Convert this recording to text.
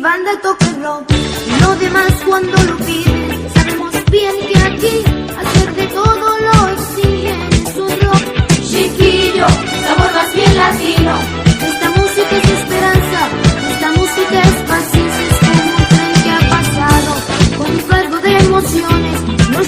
banda toca el rock y lo demás cuando lo piden. Sabemos bien que aquí hacer de todo lo exigen. Es un rock chiquillo, sabor más bien latino. Esta música es esperanza, esta música es paciencia. Es como un tren que ha pasado con un cargo de emociones. Nos